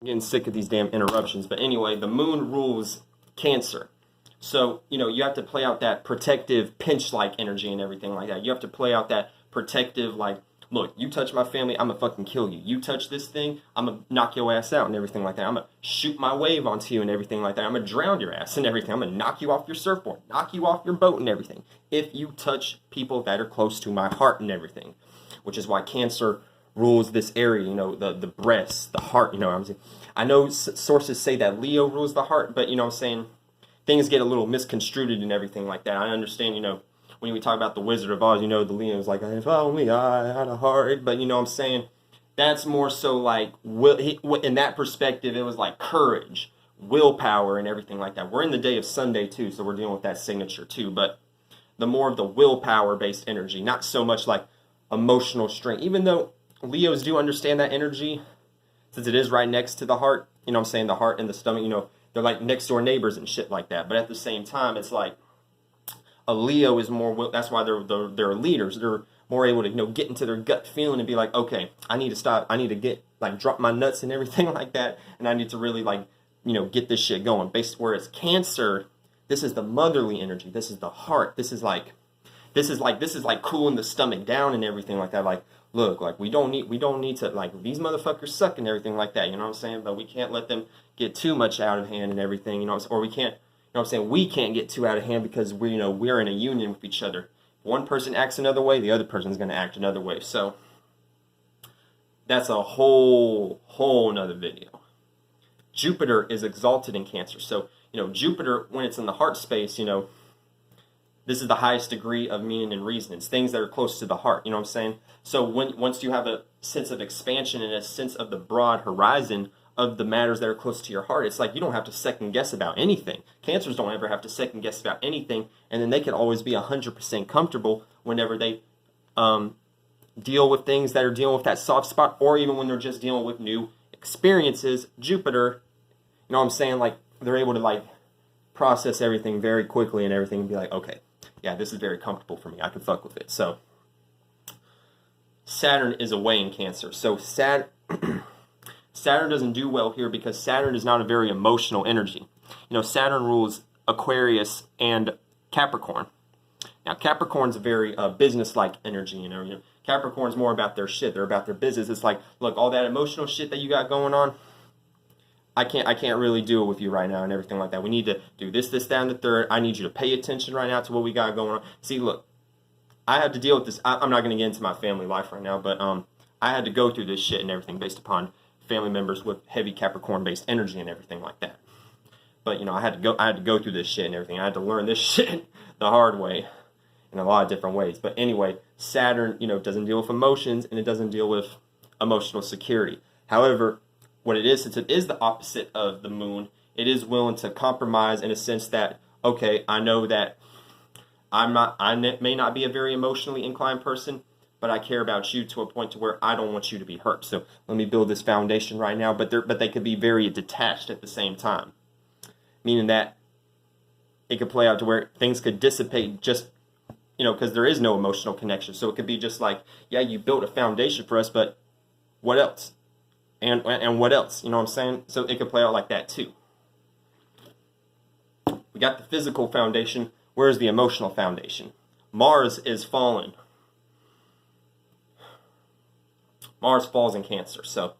I'm getting sick of these damn interruptions. But anyway, the moon rules Cancer. So, you have to play out that protective pinch-like energy and everything like that. You have to play out that protective, like, look, you touch my family, I'm gonna fucking kill you. You touch this thing, I'm gonna knock your ass out and everything like that. I'm gonna shoot my wave onto you and everything like that. I'm gonna drown your ass and everything. I'm gonna knock you off your surfboard, knock you off your boat and everything. If you touch people that are close to my heart and everything. Which is why Cancer rules this area, the breast, the heart, what I'm saying. I know sources say that Leo rules the heart, but, what I'm saying, things get a little misconstrued and everything like that. I understand, when we talk about the Wizard of Oz, the Leo's like, if only I had a heart. But, what I'm saying, that's more so like, in that perspective, it was like courage, willpower, and everything like that. We're in the day of Sunday, too, so we're dealing with that signature, too. But the more of the willpower-based energy, not so much like emotional strength. Even though Leos do understand that energy, since it is right next to the heart, what I'm saying, the heart and the stomach, they're like next door neighbors and shit like that. But at the same time, it's like a Leo is more, that's why they're leaders. They're more able to, get into their gut feeling and be like, okay, I need to stop. I need to get, like, drop my nuts and everything like that. And I need to really, like, get this shit going. Whereas Cancer, this is the motherly energy. This is the heart. This is like cooling the stomach down and everything like that. Like, look, like, we don't need to, like, these motherfuckers suck and everything like that, you know what I'm saying? But we can't let them get too much out of hand and everything, or we can't, what I'm saying, we can't get too out of hand because we're in a union with each other. If one person acts another way, the other person's going to act another way. So that's a whole nother video. Jupiter is exalted in Cancer. So, Jupiter, when it's in the heart space, this is the highest degree of meaning and reasoning. It's things that are close to the heart, you know what I'm saying? So once you have a sense of expansion and a sense of the broad horizon of the matters that are close to your heart, it's like you don't have to second guess about anything. Cancers don't ever have to second guess about anything, and then they can always be 100% comfortable whenever they deal with things that are dealing with that soft spot, or even when they're just dealing with new experiences. Jupiter, you know what I'm saying, like, they're able to, like, process everything very quickly and everything and be like, okay, yeah, this is very comfortable for me. I can fuck with it. So Saturn is away in Cancer. So Saturn doesn't do well here because Saturn is not a very emotional energy. Saturn rules Aquarius and Capricorn. Now, Capricorn's a very business-like energy. Capricorn's more about their shit. They're about their business. It's like, look, all that emotional shit that you got going on, I can't really do it with you right now and everything like that. We need to do this, that, and the third. I need you to pay attention right now to what we got going on. See, look, I had to deal with this. I'm not going to get into my family life right now, but I had to go through this shit and everything based upon family members with heavy Capricorn-based energy and everything like that. But, I had to go through this shit and everything. I had to learn this shit the hard way in a lot of different ways. But anyway, Saturn, doesn't deal with emotions, and it doesn't deal with emotional security. However, what it is, since it is the opposite of the moon, it is willing to compromise in a sense that, okay, I know that I may not be a very emotionally inclined person, but I care about you to a point to where I don't want you to be hurt. So let me build this foundation right now, but they could be very detached at the same time, meaning that it could play out to where things could dissipate just, because there is no emotional connection. So it could be just like, yeah, you built a foundation for us, but what else? And what else? You know what I'm saying? So it could play out like that too. We got the physical foundation. Where's the emotional foundation? Mars is fallen. Mars falls in Cancer. So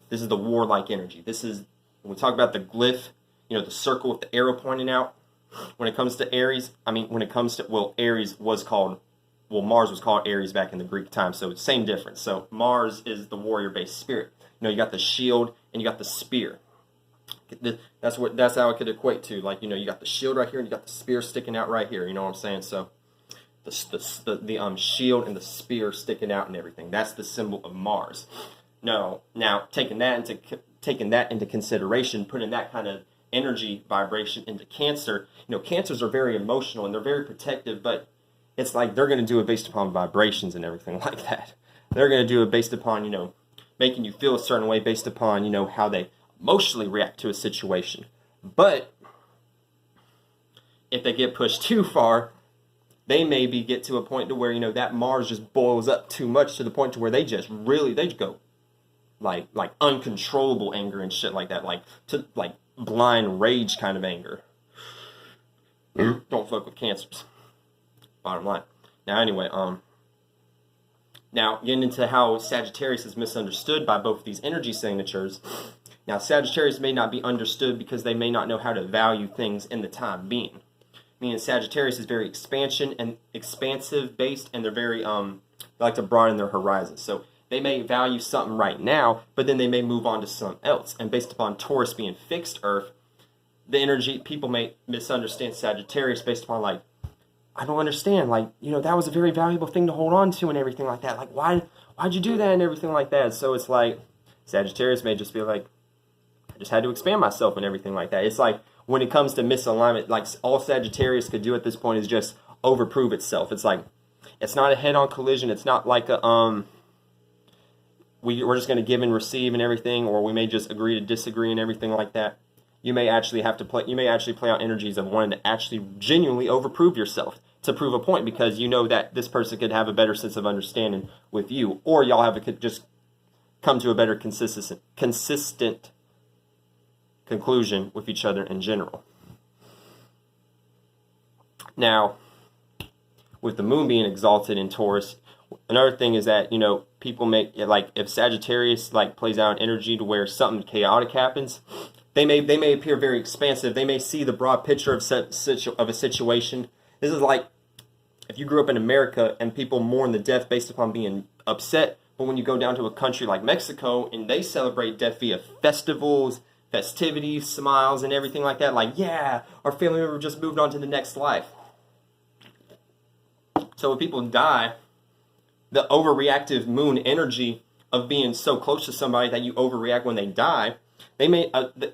this is the warlike energy. This is, when we talk about the glyph, the circle with the arrow pointing out. When it comes to Aries, Aries was called, Mars was called Aries back in the Greek time. So it's same difference. So Mars is the warrior-based spirit. You got the shield and you got the spear. That's how it could equate to. Like, you got the shield right here and you got the spear sticking out right here. You know what I'm saying? So the shield and the spear sticking out and everything. That's the symbol of Mars. Now taking that into consideration, putting that kind of energy vibration into Cancer. Cancers are very emotional and they're very protective, but it's like they're going to do it based upon vibrations and everything like that. They're going to do it based upon, making you feel a certain way based upon, how they emotionally react to a situation. But if they get pushed too far, they maybe get to a point to where, that Mars just boils up too much to the point to where they go like uncontrollable anger and shit like that, like to like blind rage kind of anger. Don't fuck with Cancers. Bottom line. Now anyway, now getting into how Sagittarius is misunderstood by both these energy signatures. Now Sagittarius may not be understood because they may not know how to value things in the time being. Meaning Sagittarius is very expansive based, and they're very they like to broaden their horizons. So they may value something right now, but then they may move on to something else. And based upon Taurus being fixed Earth, the energy, people may misunderstand Sagittarius based upon like, I don't understand, like, you know, that was a very valuable thing to hold on to and everything like that. Like, why'd you do that and everything like that? So it's like, Sagittarius may just be like, I just had to expand myself and everything like that. It's like, when it comes to misalignment, like all Sagittarius could do at this point is just overprove itself. It's like, it's not a head-on collision. It's not like a, we're just going to give and receive and everything, or we may just agree to disagree and everything like that. You may actually play out energies of wanting to actually genuinely overprove yourself to prove a point, because you know that this person could have a better sense of understanding with you, or y'all could just come to a better consistent conclusion with each other in general. Now, with the moon being exalted in Taurus, another thing is that, you know, people may, like, if Sagittarius like plays out an energy to where something chaotic happens, they may appear very expansive. They may see the broad picture of a situation. This is like if you grew up in America and people mourn the death based upon being upset, but when you go down to a country like Mexico and they celebrate death via festivals, festivities, smiles, and everything like that, like, yeah, our family member just moved on to the next life. So when people die, the overreactive moon energy of being so close to somebody that you overreact when they die,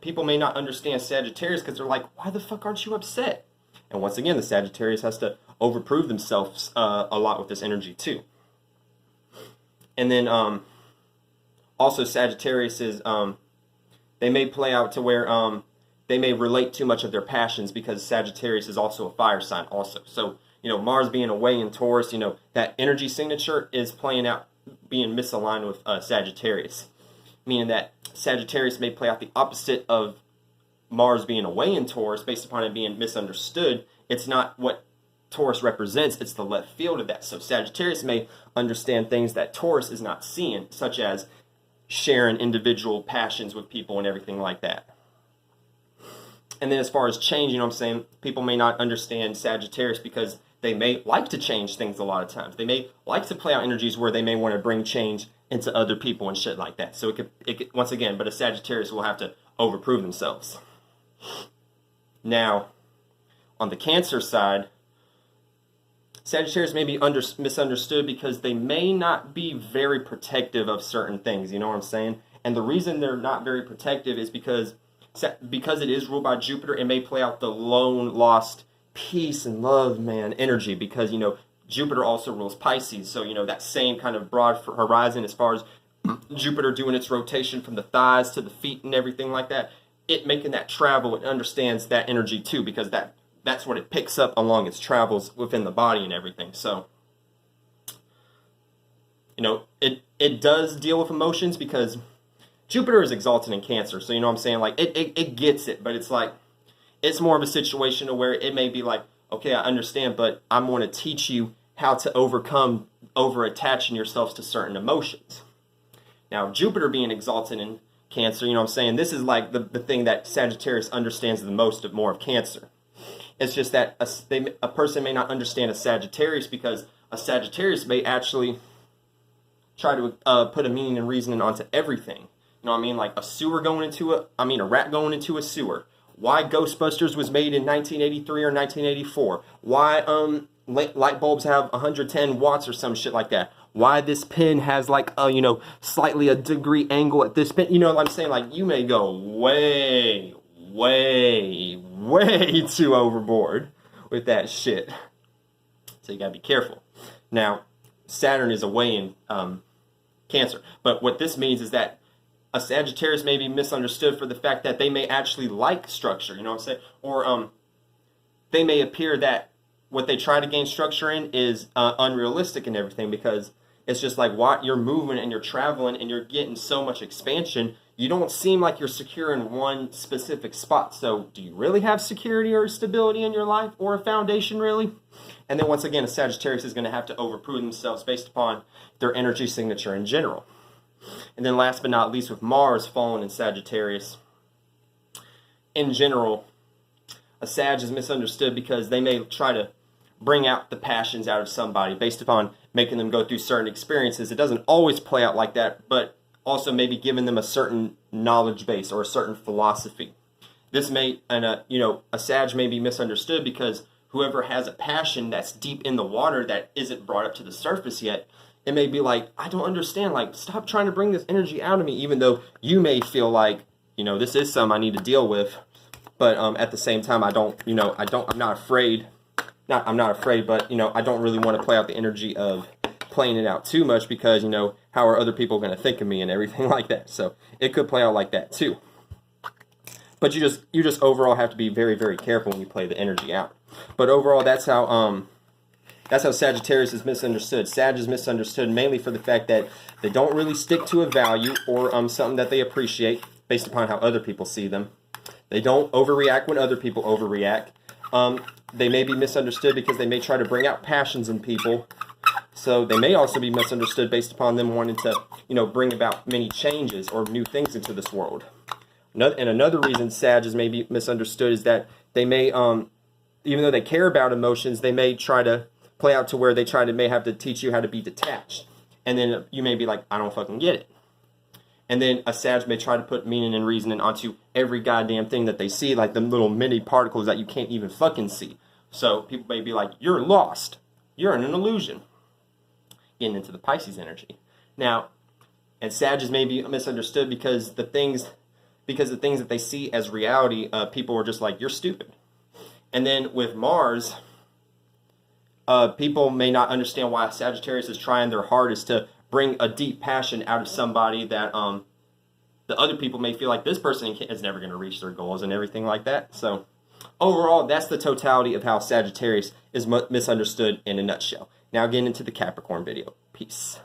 people may not understand Sagittarius because they're like, why the fuck aren't you upset? And once again, the Sagittarius has to overprove themselves a lot with this energy too. And then also Sagittarius is, they may play out to where they may relate too much of their passions, because Sagittarius is also a fire sign also. So, you know, Mars being away in Taurus, you know, that energy signature is playing out, being misaligned with Sagittarius. Meaning that Sagittarius may play out the opposite of Mars being away in Taurus based upon it being misunderstood. It's not what Taurus represents, it's the left field of that. So Sagittarius may understand things that Taurus is not seeing, such as sharing individual passions with people and everything like that. And then as far as change, you know what I'm saying, people may not understand Sagittarius because they may like to change things a lot of times. They may like to play out energies where they may want to bring change into other people and shit like that. So it could once again, but a Sagittarius will have to overprove themselves. Now, on the Cancer side, Sagittarius may be misunderstood because they may not be very protective of certain things, you know what I'm saying? And the reason they're not very protective is because it is ruled by Jupiter. It may play out the lone, lost, peace and love, man, energy, because, you know, Jupiter also rules Pisces. So, you know, that same kind of broad horizon as far as Jupiter doing its rotation from the thighs to the feet and everything like that, it making that travel, it understands that energy too, because that's what it picks up along its travels within the body and everything. So, you know, it does deal with emotions because Jupiter is exalted in Cancer. So, you know what I'm saying? Like, it gets it, but it's like, it's more of a situation where it may be like, okay, I understand, but I'm going to teach you how to overcome over-attaching yourselves to certain emotions. Now, Jupiter being exalted in Cancer, you know what I'm saying? This is like the thing that Sagittarius understands the most of more of Cancer. It's just that a person may not understand a Sagittarius because a Sagittarius may actually try to put a meaning and reasoning onto everything. You know what I mean? Like a rat going into a sewer. Why Ghostbusters was made in 1983 or 1984. Why light bulbs have 110 watts or some shit like that. Why this pin has like slightly a degree angle at this pin. You know what I'm saying? Like, you may go way too overboard with that shit. So you gotta be careful. Now, Saturn is away in Cancer. But what this means is that a Sagittarius may be misunderstood for the fact that they may actually like structure, you know what I'm saying? Or they may appear that what they try to gain structure in is unrealistic and everything, because It's just like what you're moving and you're traveling and you're getting so much expansion, you don't seem like you're secure in one specific spot. So do you really have security or stability in your life or a foundation really? And then once again, a Sagittarius is going to have to overprove themselves based upon their energy signature in general. And then last but not least, with Mars falling in Sagittarius, in general, a Sag is misunderstood because they may try to bring out the passions out of somebody based upon making them go through certain experiences. It doesn't always play out like that, but also maybe giving them a certain knowledge base or a certain philosophy. This may, and a Sag may be misunderstood because whoever has a passion that's deep in the water that isn't brought up to the surface yet, it may be like, I don't understand, like, stop trying to bring this energy out of me, even though you may feel like, this is something I need to deal with. But at the same time, I'm not afraid, but, I don't really want to play out the energy of playing it out too much because, how are other people going to think of me and everything like that. So it could play out like that too. But you just overall have to be very, very careful when you play the energy out. But overall, that's how Sagittarius is misunderstood. Sag is misunderstood mainly for the fact that they don't really stick to a value or something that they appreciate based upon how other people see them. They don't overreact when other people overreact. They may be misunderstood because they may try to bring out passions in people. So they may also be misunderstood based upon them wanting to, bring about many changes or new things into this world. And another reason Sag is maybe misunderstood is that they may, even though they care about emotions, they may try to play out to where they may have to teach you how to be detached. And then you may be like, I don't fucking get it. And then a Sag may try to put meaning and reasoning onto every goddamn thing that they see, like the little mini particles that you can't even fucking see. So people may be like, you're lost. You're in an illusion. Getting into the Pisces energy. Now, and Sag is maybe misunderstood because the things that they see as reality, people are just like, you're stupid. And then with Mars, people may not understand why Sagittarius is trying their hardest to bring a deep passion out of somebody that the other people may feel like this person is never going to reach their goals and everything like that. So overall, that's the totality of how Sagittarius is misunderstood in a nutshell. Now getting into the Capricorn video. Peace.